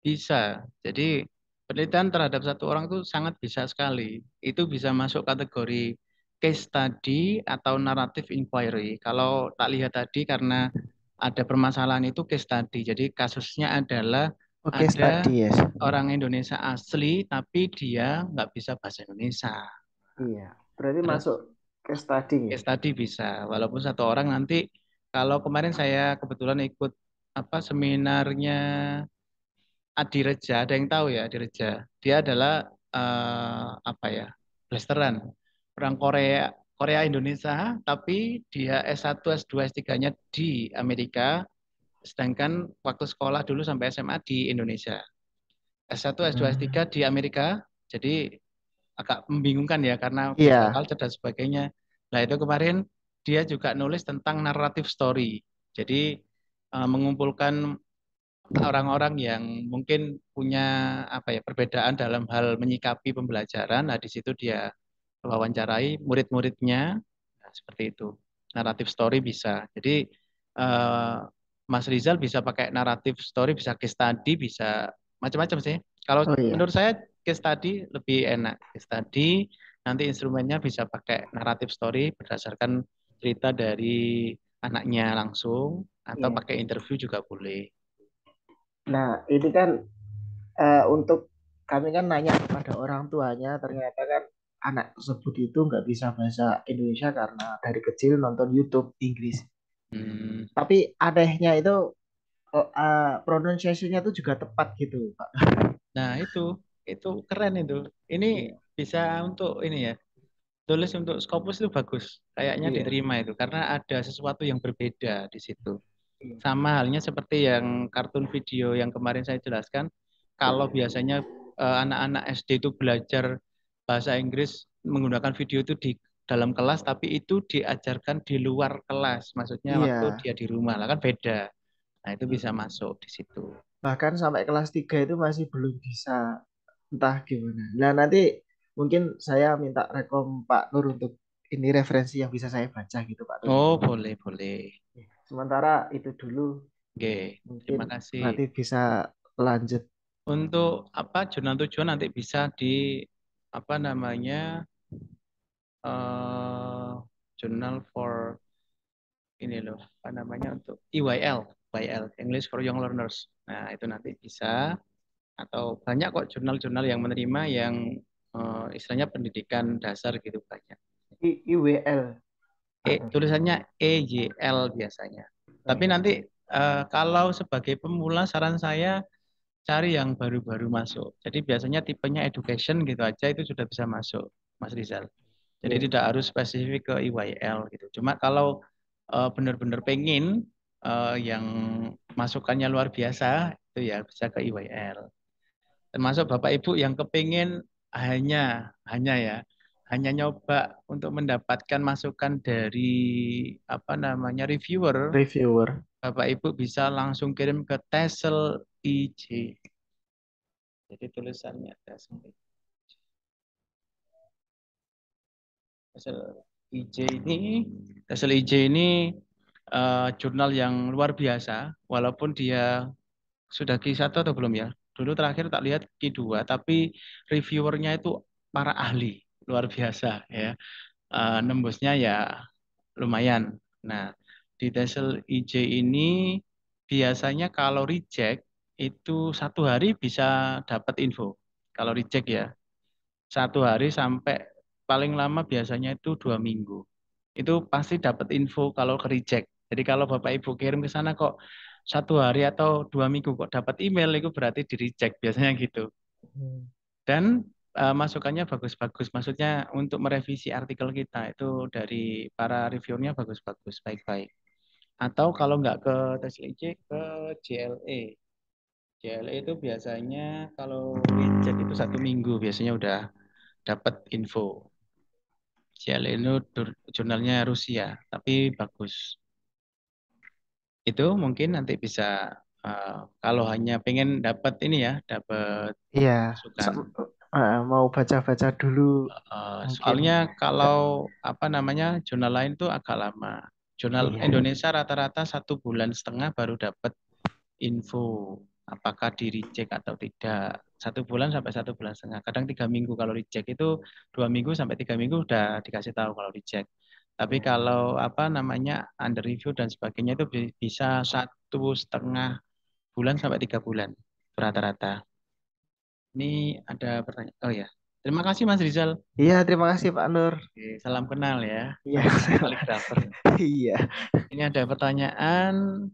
Bisa. Jadi penelitian terhadap satu orang itu sangat bisa sekali. Itu bisa masuk kategori case study atau narrative inquiry. Kalau tak lihat tadi karena ada permasalahan itu case study. Jadi kasusnya adalah Oke, ada study yes. orang Indonesia asli tapi dia nggak bisa bahasa Indonesia. Iya, berarti Terus masuk case study ya? case study bisa. Walaupun satu orang nanti kalau kemarin saya kebetulan ikut apa seminarnya Adi Reja, ada yang tahu ya Adi Reja? Dia adalah apa ya? Blasteran. Orang Korea Korea Indonesia, tapi dia S1, S2, S3-nya di Amerika, sedangkan waktu sekolah dulu sampai SMA di Indonesia. S1, S2, S3 di Amerika, jadi agak membingungkan ya karena beda Iya, culture dan sebagainya. Nah, itu kemarin dia juga nulis tentang narrative story. Jadi mengumpulkan orang-orang yang mungkin punya apa ya perbedaan dalam hal menyikapi pembelajaran. Nah, di situ dia wawancarai murid-muridnya. Nah, seperti itu. Narrative story bisa. Jadi eh, Mas Rizal bisa pakai narrative story, bisa case study, bisa macam-macam sih. Kalau oh iya, menurut saya case study lebih enak. Case study nanti instrumennya bisa pakai narrative story berdasarkan cerita dari anaknya langsung atau iya. pakai interview juga boleh. Nah, ini kan untuk kami kan nanya kepada orang tuanya, ternyata kan anak tersebut itu nggak bisa bahasa Indonesia karena dari kecil nonton YouTube Inggris. Hmm, Tapi anehnya itu pronunciation-nya itu juga tepat gitu, Pak. nah itu keren itu. Ini Iya, bisa untuk ini ya, tulis untuk Scopus itu bagus. Kayaknya iya, diterima itu karena ada sesuatu yang berbeda di situ. iya. Sama halnya seperti yang kartun video yang kemarin saya jelaskan. Kalau biasanya anak-anak SD itu belajar bahasa Inggris menggunakan video itu di dalam kelas, tapi itu diajarkan di luar kelas. Maksudnya waktu Iya. dia di rumah, lah kan beda. Nah, itu bisa masuk di situ. Bahkan sampai kelas 3 itu masih belum bisa, entah gimana. Nah, nanti mungkin saya minta rekom Pak Nur untuk ini referensi yang bisa saya baca gitu Pak Nur. Oh, boleh, boleh. Sementara itu dulu, Oke, mungkin terima kasih. nanti bisa lanjut. Untuk apa jurnal tujuan nanti bisa di apa namanya eh journal for ini loh, apa namanya untuk EYL, YL, English for Young Learners. Nah, itu nanti bisa atau banyak kok jurnal-jurnal yang menerima yang istilahnya pendidikan dasar gitu banyak. IWL Pak Nur. Tulisannya EYL biasanya. Tapi Oke. nanti kalau sebagai pemula saran saya cari yang baru-baru masuk. Jadi biasanya tipenya education gitu aja itu sudah bisa masuk, Mas Rizal. Jadi Oke. tidak harus spesifik ke EYL gitu. Cuma kalau benar-benar pengen yang masukannya luar biasa itu ya bisa ke EYL. Termasuk Bapak Ibu yang kepingin hanya ya hanya nyoba untuk mendapatkan masukan dari apa namanya reviewer, Reviewer. Bapak Ibu bisa langsung kirim ke Tesel IJ. Jadi tulisannya Tesel IJ ini, Tesel IJ ini jurnal yang luar biasa, walaupun dia sudah Q1 atau belum ya? Dulu terakhir tak lihat Q2, tapi reviewernya itu para ahli, luar biasa ya. Nembusnya ya lumayan. Nah, di Tesel IJ ini biasanya kalau reject itu 1 hari bisa dapat info. Kalau reject ya, 1 hari sampai paling lama biasanya itu 2 minggu. Itu pasti dapat info kalau ke reject. Jadi kalau Bapak Ibu kirim ke sana kok 1 hari atau 2 minggu kok dapat email, itu berarti di reject biasanya gitu. Hmm. Dan masukannya bagus-bagus. Maksudnya untuk merevisi artikel kita itu dari para reviewernya bagus-bagus, baik-baik. Atau kalau nggak ke TSLIC, ke JLE. JLE itu biasanya kalau reject itu 1 minggu biasanya udah dapat info. JLE itu jurnalnya Rusia, tapi bagus. Itu mungkin nanti bisa kalau hanya pengen dapat ini ya, dapat Iya. masukan. Mau baca-baca dulu mungkin. Soalnya kalau apa namanya jurnal lain tuh agak lama. Jurnal Iya. Indonesia rata-rata 1,5 bulan baru dapat info apakah di reject atau tidak. 1 bulan sampai 1,5 bulan. Kadang 3 minggu kalau reject itu 2 minggu sampai 3 minggu udah dikasih tahu kalau reject. Tapi kalau apa namanya under review dan sebagainya itu bisa 1,5 bulan sampai 3 bulan rata-rata. Ini ada pertanyaan. Oh ya, terima kasih Mas Rizal. Iya, terima kasih Pak Nur. Oke, salam kenal ya. Iya. Kaligrafer. Iya. Ini ada pertanyaan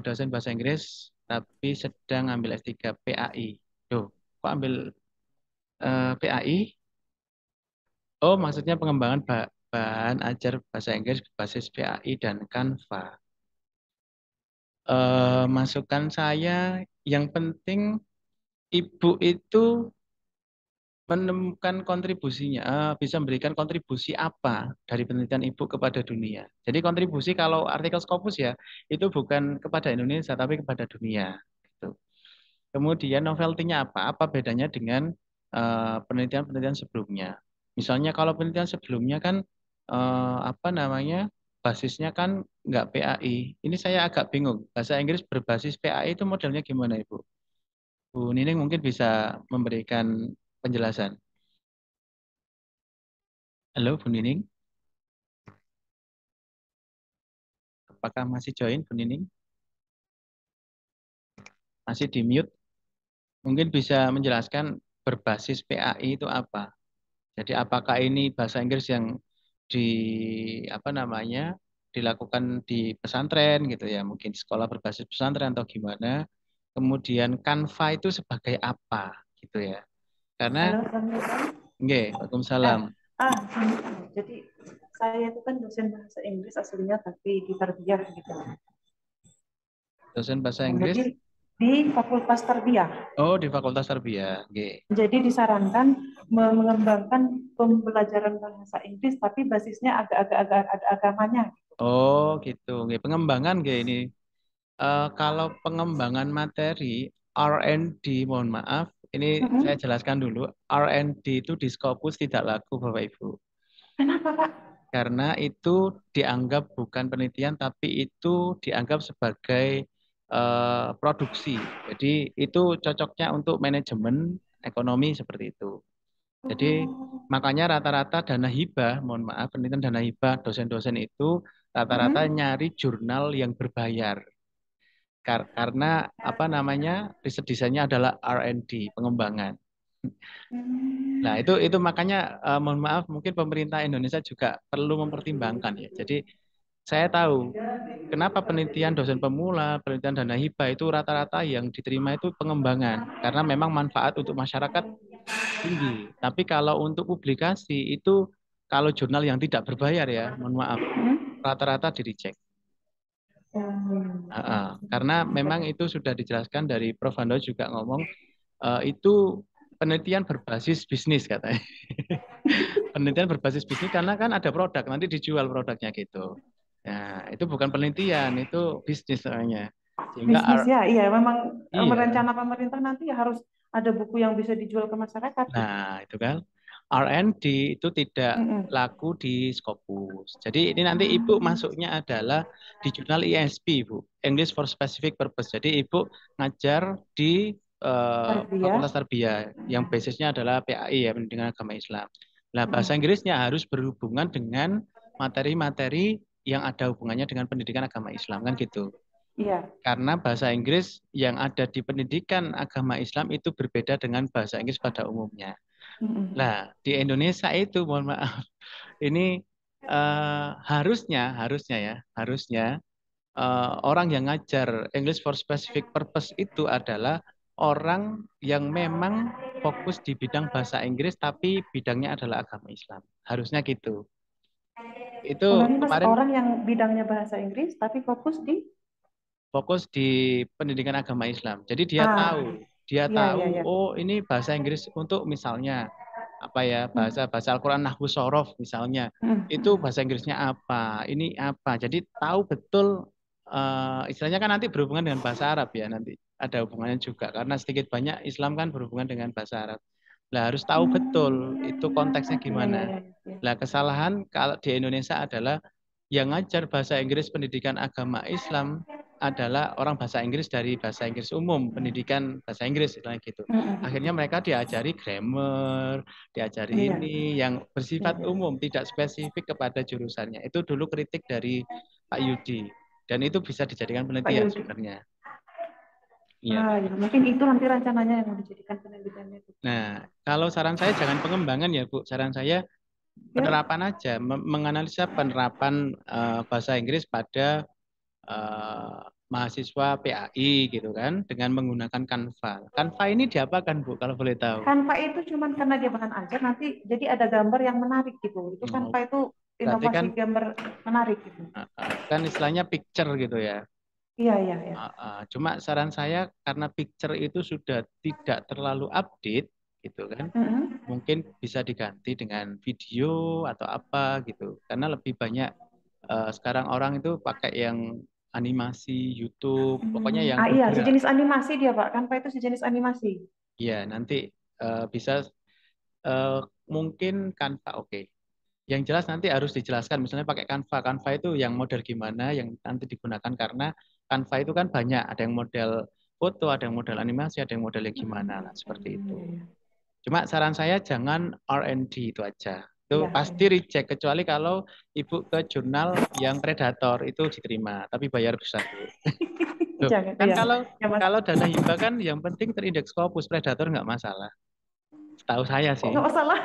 dosen bahasa Inggris tapi sedang ambil S3 PAI. Duh, kok ambil PAI? Oh, maksudnya pengembangan bahan ajar bahasa Inggris berbasis PAI dan Canva. Masukan saya yang penting Ibu itu menemukan kontribusinya, bisa memberikan kontribusi apa dari penelitian Ibu kepada dunia. Jadi kontribusi kalau artikel Scopus ya, itu bukan kepada Indonesia, tapi kepada dunia. Gitu. Kemudian novelty-nya apa? Apa bedanya dengan penelitian-penelitian sebelumnya? Misalnya kalau penelitian sebelumnya kan apa namanya basisnya kan nggak PAI. Ini saya agak bingung. Bahasa Inggris berbasis PAI itu modelnya gimana, Ibu? Bu Nining mungkin bisa memberikan penjelasan. Halo, Bu Nining. Apakah masih join, Bu Nining? Masih di mute? Mungkin bisa menjelaskan berbasis PAI itu apa? Jadi apakah ini bahasa Inggris yang di apa namanya dilakukan di pesantren gitu ya, mungkin sekolah berbasis pesantren atau gimana? Kemudian Canva itu sebagai apa gitu ya? Karena, Halo, Assalamualaikum. nggih, Waalaikumsalam. Gini, jadi saya itu kan dosen bahasa Inggris aslinya tapi di tarbiyah gitu. Dosen bahasa Nah, Inggris, jadi di Fakultas Tarbiyah. Oh, di Fakultas Tarbiyah. Nggih. Jadi disarankan mengembangkan pembelajaran bahasa Inggris, tapi basisnya agak-agak ada agamanya. Oh, gitu. Nggih, pengembangan nggih ini. Kalau pengembangan materi R&D, mohon maaf, ini saya jelaskan dulu. R&D itu di Scopus tidak laku, Bapak Ibu. Kenapa, Pak? Karena itu dianggap bukan penelitian, tapi itu dianggap sebagai produksi. Jadi itu cocoknya untuk manajemen ekonomi seperti itu. Jadi makanya rata-rata dana hibah, mohon maaf, penelitian dana hibah dosen-dosen itu rata-rata nyari jurnal yang berbayar. Karena apa namanya, riset desainnya adalah R&D, pengembangan. Nah, itu makanya mohon maaf, mungkin pemerintah Indonesia juga perlu mempertimbangkan ya. Jadi saya tahu kenapa penelitian dosen pemula, penelitian dana hibah itu rata-rata yang diterima itu pengembangan karena memang manfaat untuk masyarakat tinggi. Tapi kalau untuk publikasi itu kalau jurnal yang tidak berbayar ya, mohon maaf, rata-rata di-reject. Karena memang itu sudah dijelaskan dari Prof. Hando juga ngomong itu penelitian berbasis bisnis katanya. Penelitian berbasis bisnis karena kan ada produk, nanti dijual produknya gitu. Nah, itu bukan penelitian, itu bisnis namanya. Sehingga Bisnis ya, iya memang iya. rencana pemerintah nanti ya harus ada buku yang bisa dijual ke masyarakat. Nah, itu kan. R&D itu tidak laku di Scopus. Jadi ini nanti Ibu masuknya adalah di jurnal ISP, Bu, English for Specific Purpose. Jadi Ibu ngajar di Fakultas Tarbiyah yang basisnya adalah PAI ya, Pendidikan Agama Islam. Nah, bahasa Inggrisnya harus berhubungan dengan materi-materi yang ada hubungannya dengan pendidikan agama Islam kan gitu. Iya. Karena bahasa Inggris yang ada di pendidikan agama Islam itu berbeda dengan bahasa Inggris pada umumnya. Nah, di Indonesia itu, mohon maaf, ini harusnya orang yang ngajar English for Specific Purpose itu adalah orang yang memang fokus di bidang bahasa Inggris, tapi bidangnya adalah agama Islam. Harusnya gitu. Itu Ini Mas, kemarin orang yang bidangnya bahasa Inggris, tapi fokus di pendidikan agama Islam. Jadi dia tahu, oh ini bahasa Inggris untuk misalnya apa ya, bahasa Al-Qur'an nahwu sorof misalnya. Itu bahasa Inggrisnya apa, ini apa. Jadi tahu betul istilahnya kan nanti berhubungan dengan bahasa Arab ya, nanti ada hubungannya juga karena sedikit banyak Islam kan berhubungan dengan bahasa Arab. Lah harus tahu betul itu konteksnya gimana. Lah kesalahan kalau di Indonesia adalah yang ngajar bahasa Inggris pendidikan agama Islam adalah orang bahasa Inggris dari bahasa Inggris umum, pendidikan bahasa Inggris gitu. Akhirnya mereka diajari grammar, diajari ini yang bersifat umum, tidak spesifik kepada jurusannya. Itu dulu kritik dari Pak Yudi. Dan itu bisa dijadikan penelitian sebenarnya. Iya. Mungkin itu nanti rencananya yang mau dijadikan penelitiannya. Nah, kalau saran saya jangan pengembangan ya, Bu. Saran saya penerapan aja, menganalisa penerapan bahasa Inggris pada mahasiswa PAI gitu kan, dengan menggunakan Canva. Canva ini diapakan, Bu, kalau boleh tahu? Canva itu cuman karena dia bahan ajar nanti jadi ada gambar yang menarik gitu. Itu Canva itu inovasi gambar menarik gitu. Kan istilahnya picture gitu ya. Iya. Cuma saran saya karena picture itu sudah tidak terlalu update gitu kan. Mungkin bisa diganti dengan video atau apa gitu. Karena lebih banyak sekarang orang itu pakai yang animasi YouTube, pokoknya yang iya, bergerak. sejenis animasi dia, Pak. Canva itu sejenis animasi. Iya, nanti bisa mungkin Canva oke. Yang jelas nanti harus dijelaskan misalnya pakai Canva. Canva itu yang model gimana yang nanti digunakan karena Canva itu kan banyak, ada yang model foto, ada yang model animasi, ada yang model yang gimana lah seperti itu. Cuma saran saya jangan R&D itu aja. Itu pasti reject kecuali kalau Ibu ke jurnal yang predator itu diterima, tapi bayar besar, Bu. Loh, kan kalau dana hibah kan yang penting terindeks Scopus, predator nggak masalah. Setahu saya sih. Nggak masalah.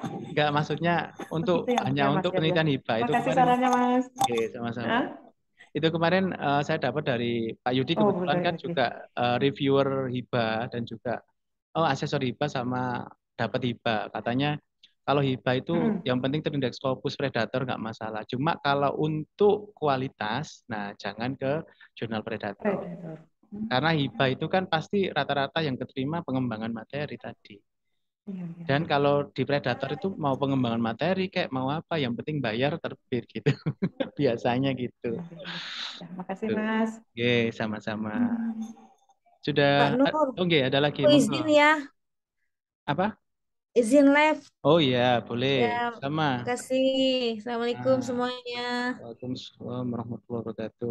Enggak, maksudnya untuk hanya untuk penelitian hibah itu kemarin. Sarannya, Mas. Oke, sama-sama. Itu kemarin saya dapat dari Pak Yudi kebetulan kan juga reviewer hibah dan juga asesor hibah sama dapat hibah. Katanya kalau hibah itu yang penting terindeks Scopus predator nggak masalah. Cuma kalau untuk kualitas, nah jangan ke jurnal predator. Karena hibah itu kan pasti rata-rata yang keterima pengembangan materi tadi. Iya, iya. Dan kalau di predator itu mau pengembangan materi kayak mau apa, yang penting bayar terbit gitu. Biasanya gitu. Iya, iya, iya. Ya, makasih Tuh. Mas. Oke, sama-sama. Hmm. Sudah, Kak Nur, oke, ada lagi, aku monggo. izin ya, Apa? izin live. Oh iya, boleh. Ya, Sama. makasih. Assalamualaikum Nah, semuanya. Waalaikumsalam warahmatullahi wabarakatuh.